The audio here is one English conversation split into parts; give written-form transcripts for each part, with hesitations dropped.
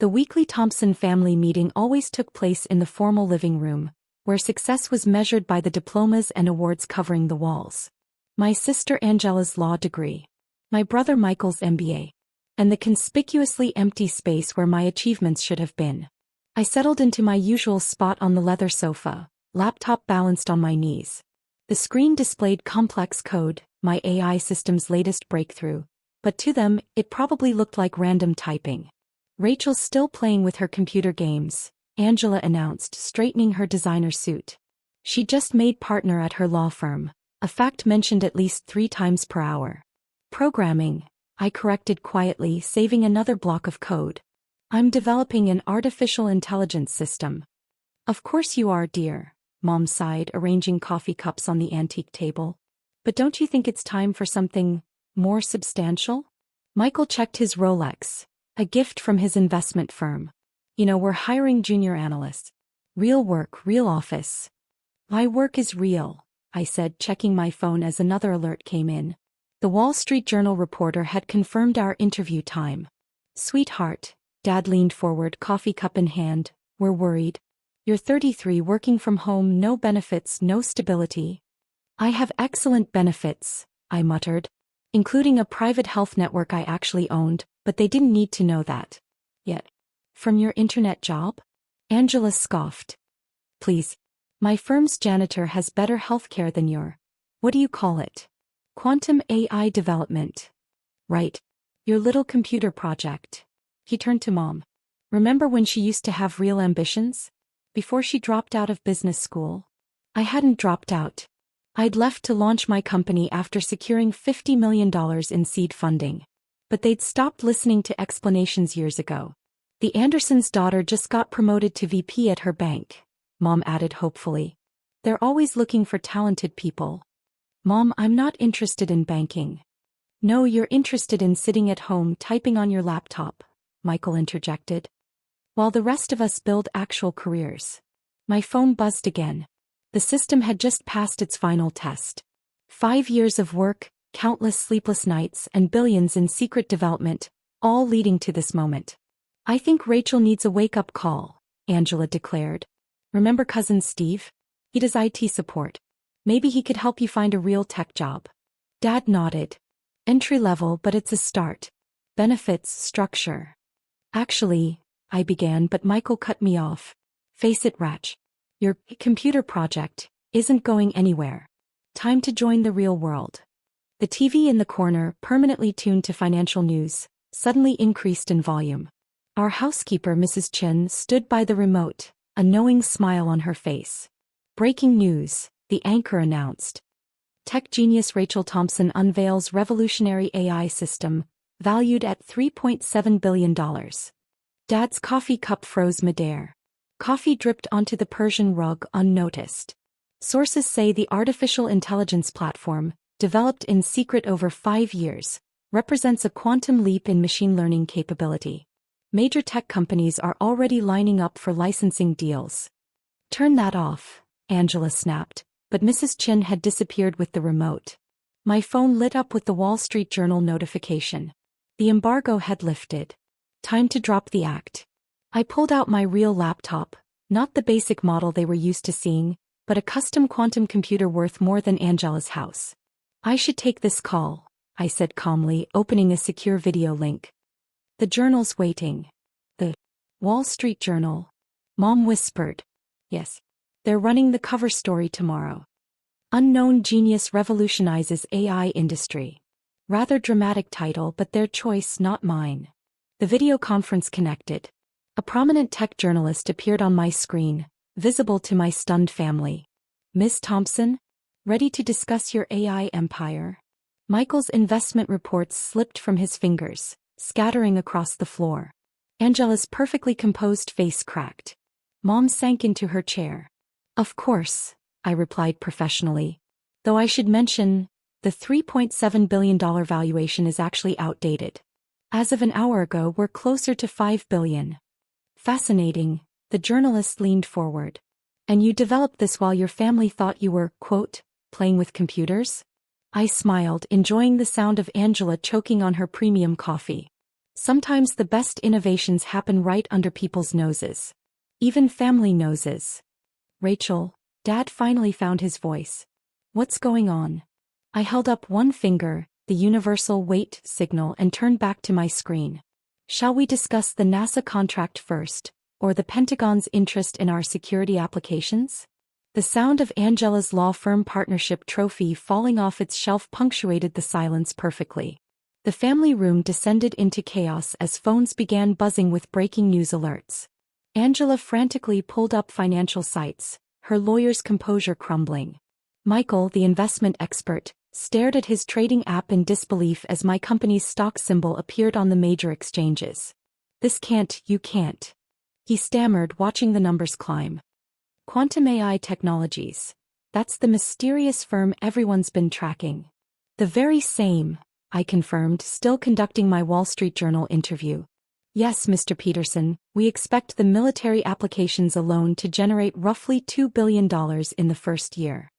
The weekly Thompson family meeting always took place in the formal living room, where success was measured by the diplomas and awards covering the walls. My sister Angela's law degree. My brother Michael's MBA. And the conspicuously empty space where my achievements should have been. I settled into my usual spot on the leather sofa, laptop balanced on my knees. The screen displayed complex code, my AI system's latest breakthrough, but to them, it probably looked like random typing. Rachel's still playing with her computer games, Angela announced, straightening her designer suit. She just made partner at her law firm, a fact mentioned at least 3 times per hour. Programming, I corrected quietly, saving another block of code. I'm developing an artificial intelligence system. Of course you are, dear, Mom sighed, arranging coffee cups on the antique table. But don't you think it's time for something more substantial? Michael checked his Rolex, a gift from his investment firm. You know, we're hiring junior analysts. Real work, real office. My work is real, I said, checking my phone as another alert came in. The Wall Street Journal reporter had confirmed our interview time. Sweetheart, Dad leaned forward, coffee cup in hand, we're worried. You're 33, working from home, no benefits, no stability. I have excellent benefits, I muttered, including a private health network I actually owned, but they didn't need to know that. Yet. From your internet job? Angela scoffed. Please. My firm's janitor has better healthcare than your, what do you call it? Quantum AI development. Right. Your little computer project. He turned to Mom. Remember when she used to have real ambitions? Before she dropped out of business school? I hadn't dropped out. I'd left to launch my company after securing $50 million in seed funding. But they'd stopped listening to explanations years ago. The Andersons' daughter just got promoted to VP at her bank, Mom added hopefully. They're always looking for talented people. Mom, I'm not interested in banking. No, you're interested in sitting at home typing on your laptop, Michael interjected. While the rest of us build actual careers. My phone buzzed again. The system had just passed its final test. 5 years of work, countless sleepless nights, and billions in secret development, all leading to this moment. I think Rachel needs a wake-up call, Angela declared. Remember cousin Steve? He does IT support. Maybe he could help you find a real tech job. Dad nodded. Entry level, but it's a start. Benefits, structure. Actually, I began, but Michael cut me off. Face it, Rach. Your computer project isn't going anywhere. Time to join the real world. The TV in the corner, permanently tuned to financial news, suddenly increased in volume. Our housekeeper, Mrs. Chin, stood by the remote, a knowing smile on her face. Breaking news, the anchor announced. Tech genius Rachel Thompson unveils revolutionary AI system, valued at $3.7 billion. Dad's coffee cup froze midair. Coffee dripped onto the Persian rug unnoticed. Sources say the artificial intelligence platform, developed in secret over 5 years, represents a quantum leap in machine learning capability. Major tech companies are already lining up for licensing deals. Turn that off, Angela snapped, but Mrs. Chin had disappeared with the remote. My phone lit up with the Wall Street Journal notification. The embargo had lifted. Time to drop the act. I pulled out my real laptop, not the basic model they were used to seeing, but a custom quantum computer worth more than Angela's house. I should take this call, I said calmly, opening a secure video link. The Journal's waiting. The Wall Street Journal. Mom whispered. Yes. They're running the cover story tomorrow. Unknown genius revolutionizes AI industry. Rather dramatic title, but their choice, not mine. The video conference connected. A prominent tech journalist appeared on my screen, visible to my stunned family. Miss Thompson? Ready to discuss your AI empire? Michael's investment reports slipped from his fingers, scattering across the floor. Angela's perfectly composed face cracked. Mom sank into her chair. Of course, I replied professionally. Though I should mention, the $3.7 billion valuation is actually outdated. As of an hour ago, we're closer to $5 billion. Fascinating, the journalist leaned forward. And you developed this while your family thought you were, quote, playing with computers? I smiled, enjoying the sound of Angela choking on her premium coffee. Sometimes the best innovations happen right under people's noses. Even family noses. Rachel, Dad finally found his voice. What's going on? I held up one finger, the universal wait signal, and turned back to my screen. Shall we discuss the NASA contract first, or the Pentagon's interest in our security applications? The sound of Angela's law firm partnership trophy falling off its shelf punctuated the silence perfectly. The family room descended into chaos as phones began buzzing with breaking news alerts. Angela frantically pulled up financial sites, her lawyer's composure crumbling. Michael, the investment expert, stared at his trading app in disbelief as my company's stock symbol appeared on the major exchanges. You can't. He stammered, watching the numbers climb. Quantum AI Technologies. That's the mysterious firm everyone's been tracking. The very same, I confirmed, still conducting my Wall Street Journal interview. Yes, Mr. Peterson, we expect the military applications alone to generate roughly $2 billion in the first year.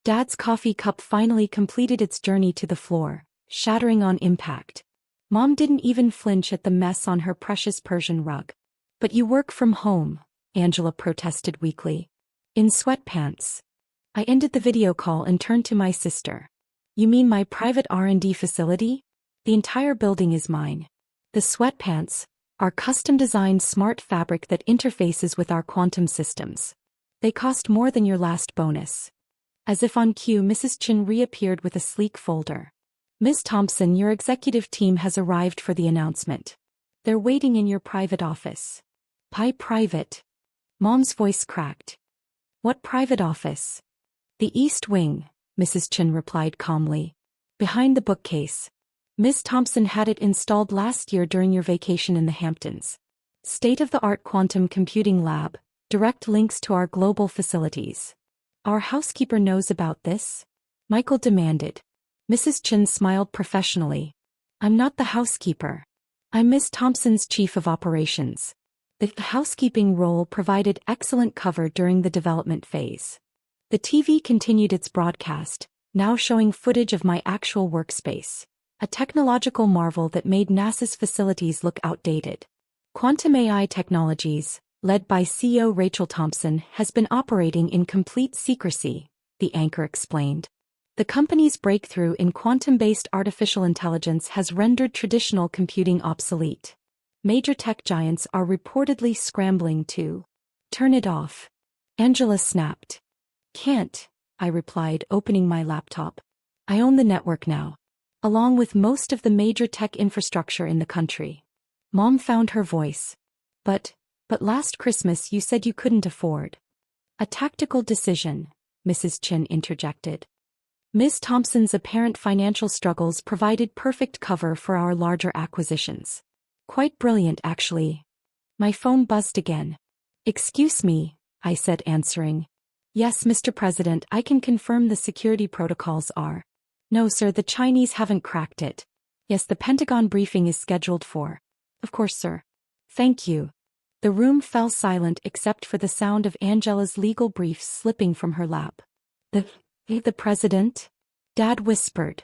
Dad's coffee cup finally completed its journey to the floor, shattering on impact. Mom didn't even flinch at the mess on her precious Persian rug. But you work from home, Angela protested weakly. In sweatpants. I ended the video call and turned to my sister. You mean my private R&D facility? The entire building is mine. The sweatpants are custom-designed smart fabric that interfaces with our quantum systems. They cost more than your last bonus. As if on cue, Mrs. Chin reappeared with a sleek folder. Ms. Thompson, your executive team has arrived for the announcement. They're waiting in your private office. Private? Mom's voice cracked. What private office? The East Wing, Mrs. Chin replied calmly. Behind the bookcase. Ms. Thompson had it installed last year during your vacation in the Hamptons. State-of-the-art quantum computing lab, direct links to our global facilities. Our housekeeper knows about this? Michael demanded. Mrs. Chin smiled professionally. I'm not the housekeeper. I'm Miss Thompson's chief of operations. The housekeeping role provided excellent cover during the development phase. The TV continued its broadcast, now showing footage of my actual workspace. A technological marvel that made NASA's facilities look outdated. Quantum AI Technologies, led by CEO Rachel Thompson, has been operating in complete secrecy, the anchor explained. The company's breakthrough in quantum-based artificial intelligence has rendered traditional computing obsolete. Major tech giants are reportedly scrambling to turn it off. Angela snapped. Can't, I replied, opening my laptop. I own the network now, along with most of the major tech infrastructure in the country. Mom found her voice. But last Christmas you said you couldn't afford. A tactical decision, Mrs. Chin interjected. Ms. Thompson's apparent financial struggles provided perfect cover for our larger acquisitions. Quite brilliant, actually. My phone buzzed again. Excuse me, I said, answering. Yes, Mr. President, I can confirm the security protocols are. No, sir, the Chinese haven't cracked it. Yes, the Pentagon briefing is scheduled for. Of course, sir. Thank you. The room fell silent except for the sound of Angela's legal briefs slipping from her lap. The President? Dad whispered.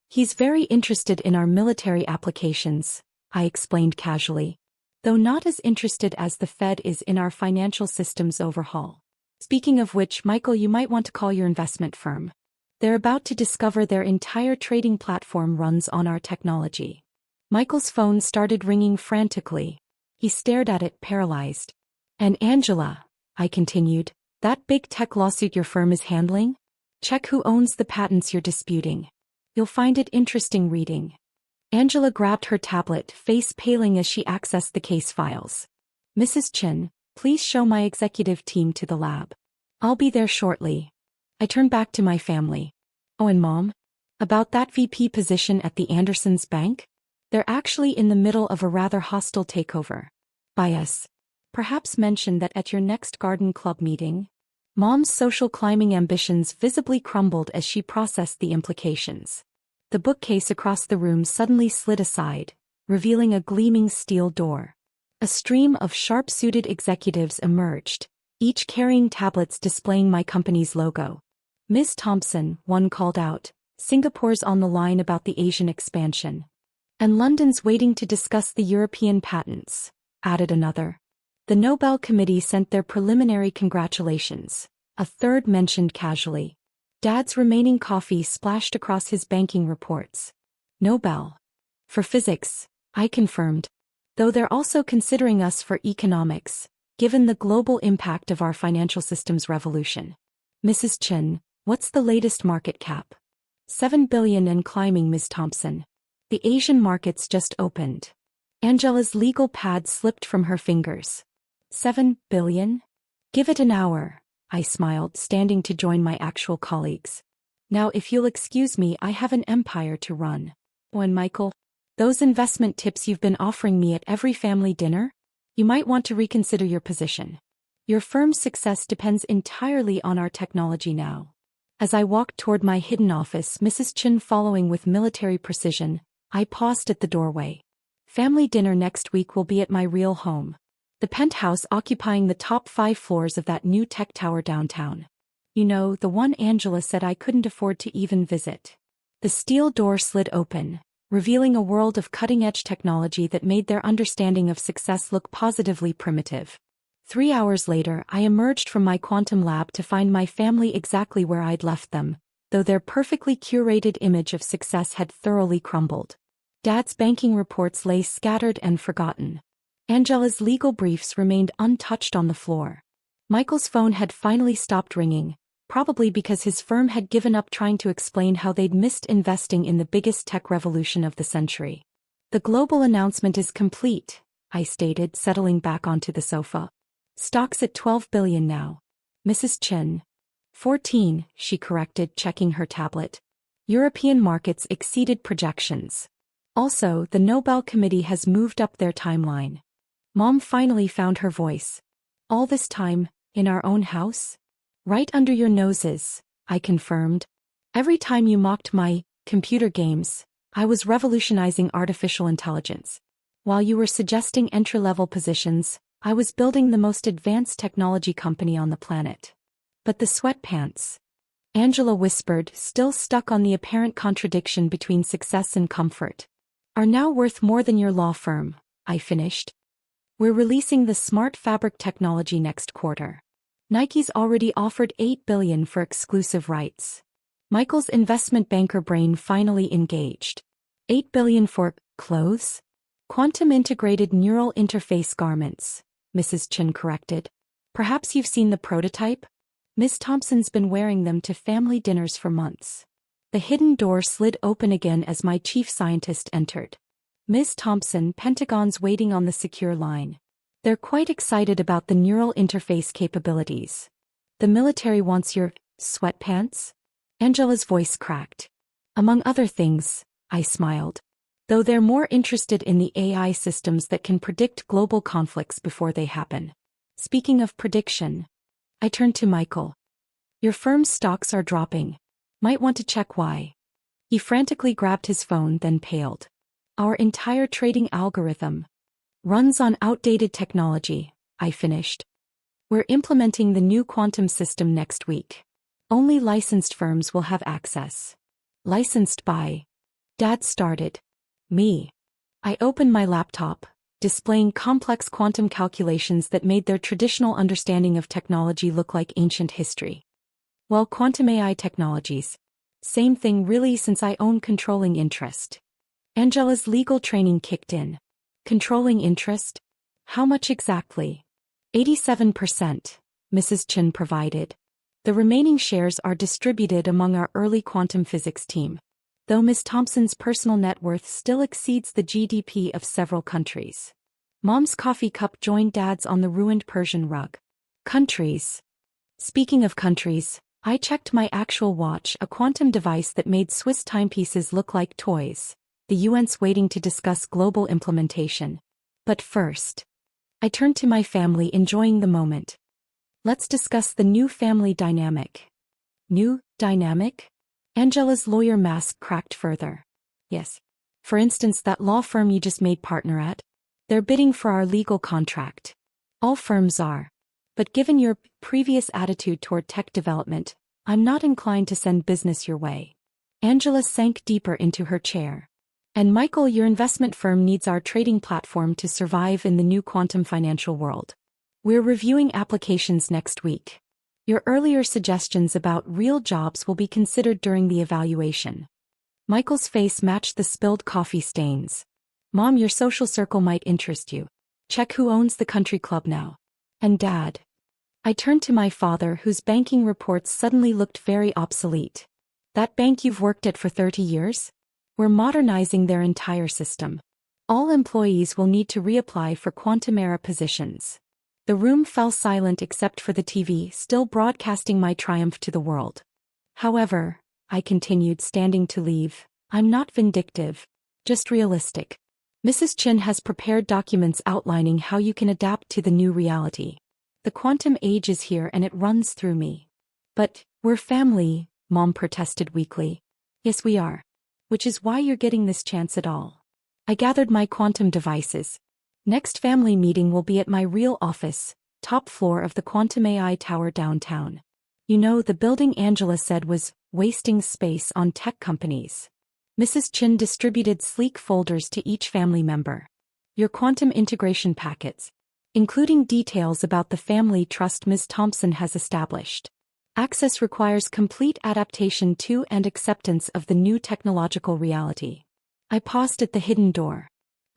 He's very interested in our military applications, I explained casually. Though not as interested as the Fed is in our financial systems overhaul. Speaking of which, Michael, you might want to call your investment firm. They're about to discover their entire trading platform runs on our technology. Michael's phone started ringing frantically. He stared at it, paralyzed. And Angela, I continued, that big tech lawsuit your firm is handling? Check who owns the patents you're disputing. You'll find it interesting reading. Angela grabbed her tablet, face paling as she accessed the case files. Mrs. Chin, please show my executive team to the lab. I'll be there shortly. I turned back to my family. Oh, and Mom? About that VP position at the Andersons Bank? They're actually in the middle of a rather hostile takeover. By us. Perhaps mention that at your next garden club meeting. Mom's social climbing ambitions visibly crumbled as she processed the implications. The bookcase across the room suddenly slid aside, revealing a gleaming steel door. A stream of sharp-suited executives emerged, each carrying tablets displaying my company's logo. Ms. Thompson, one called out, Singapore's on the line about the Asian expansion. And London's waiting to discuss the European patents, added another. The Nobel Committee sent their preliminary congratulations, a third mentioned casually. Dad's remaining coffee splashed across his banking reports. Nobel. For physics, I confirmed. Though they're also considering us for economics, given the global impact of our financial systems revolution. Mrs. Chin, what's the latest market cap? 7 billion and climbing, Ms. Thompson. The Asian markets just opened. Angela's legal pad slipped from her fingers. 7 billion? Give it an hour, I smiled, standing to join my actual colleagues. Now if you'll excuse me, I have an empire to run. Oh, and Michael, those investment tips you've been offering me at every family dinner? You might want to reconsider your position. Your firm's success depends entirely on our technology now. As I walked toward my hidden office, Mrs. Chin following with military precision, I paused at the doorway. Family dinner next week will be at my real home. The penthouse occupying the top 5 floors of that new tech tower downtown. You know, the one Angela said I couldn't afford to even visit. The steel door slid open, revealing a world of cutting-edge technology that made their understanding of success look positively primitive. 3 hours later, I emerged from my quantum lab to find my family exactly where I'd left them, though their perfectly curated image of success had thoroughly crumbled. Dad's banking reports lay scattered and forgotten. Angela's legal briefs remained untouched on the floor. Michael's phone had finally stopped ringing, probably because his firm had given up trying to explain how they'd missed investing in the biggest tech revolution of the century. The global announcement is complete, I stated, settling back onto the sofa. Stock's at 12 billion now. Mrs. Chin. 14, she corrected, checking her tablet. European markets exceeded projections. Also, the Nobel Committee has moved up their timeline. Mom finally found her voice. All this time, in our own house? Right under your noses, I confirmed. Every time you mocked my computer games, I was revolutionizing artificial intelligence. While you were suggesting entry-level positions, I was building the most advanced technology company on the planet. But the sweatpants, Angela whispered, still stuck on the apparent contradiction between success and comfort, are now worth more than your law firm, I finished. We're releasing the smart fabric technology next quarter. Nike's already offered $8 billion for exclusive rights. Michael's investment banker brain finally engaged. $8 billion for clothes? Quantum-integrated neural interface garments, Mrs. Chin corrected. Perhaps you've seen the prototype? Miss Thompson's been wearing them to family dinners for months. The hidden door slid open again as my chief scientist entered. Ms. Thompson, Pentagon's waiting on the secure line. They're quite excited about the neural interface capabilities. The military wants your sweatpants? Angela's voice cracked. Among other things, I smiled. Though they're more interested in the AI systems that can predict global conflicts before they happen. Speaking of prediction, I turned to Michael. Your firm's stocks are dropping. Might want to check why. He frantically grabbed his phone, then paled. Our entire trading algorithm runs on outdated technology, I finished. We're implementing the new quantum system next week. Only licensed firms will have access. Licensed by. Dad started. Me. I opened my laptop, displaying complex quantum calculations that made their traditional understanding of technology look like ancient history. Well, quantum AI technologies. Same thing really, since I own controlling interest. Angela's legal training kicked in. Controlling interest? How much exactly? 87%, Mrs. Chin provided. The remaining shares are distributed among our early quantum physics team, though Ms. Thompson's personal net worth still exceeds the GDP of several countries. Mom's coffee cup joined Dad's on the ruined Persian rug. Countries. Speaking of countries, I checked my actual watch, a quantum device that made Swiss timepieces look like toys. The UN's waiting to discuss global implementation. But first, I turned to my family, enjoying the moment. Let's discuss the new family dynamic. New dynamic? Angela's lawyer mask cracked further. Yes. For instance, that law firm you just made partner at? They're bidding for our legal contract. All firms are. But given your previous attitude toward tech development, I'm not inclined to send business your way. Angela sank deeper into her chair. And Michael, your investment firm needs our trading platform to survive in the new quantum financial world. We're reviewing applications next week. Your earlier suggestions about real jobs will be considered during the evaluation. Michael's face matched the spilled coffee stains. Mom, your social circle might interest you. Check who owns the country club now. And Dad. I turned to my father, whose banking reports suddenly looked very obsolete. That bank you've worked at for 30 years? We're modernizing their entire system. All employees will need to reapply for quantum-era positions. The room fell silent except for the TV still broadcasting my triumph to the world. However, I continued, standing to leave, I'm not vindictive, just realistic. Mrs. Chin has prepared documents outlining how you can adapt to the new reality. The quantum age is here and it runs through me. But, we're family, Mom protested weakly. Yes, we are. Which is why you're getting this chance at all. I gathered my quantum devices. Next family meeting will be at my real office, top floor of the Quantum AI Tower downtown. You know, the building Angela said was wasting space on tech companies. Mrs. Chin distributed sleek folders to each family member. Your quantum integration packets, including details about the family trust Ms. Thompson has established. Access requires complete adaptation to and acceptance of the new technological reality. I paused at the hidden door.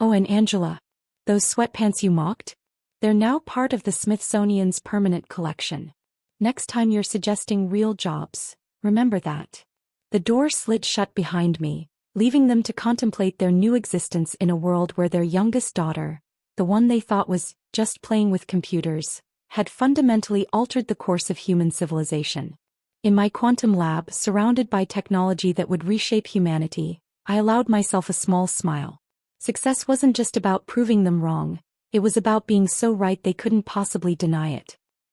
Oh, and Angela, those sweatpants you mocked? They're now part of the Smithsonian's permanent collection. Next time you're suggesting real jobs, remember that. The door slid shut behind me, leaving them to contemplate their new existence in a world where their youngest daughter, the one they thought was just playing with computers, had fundamentally altered the course of human civilization. In my quantum lab, surrounded by technology that would reshape humanity, I allowed myself a small smile. Success wasn't just about proving them wrong, it was about being so right they couldn't possibly deny it.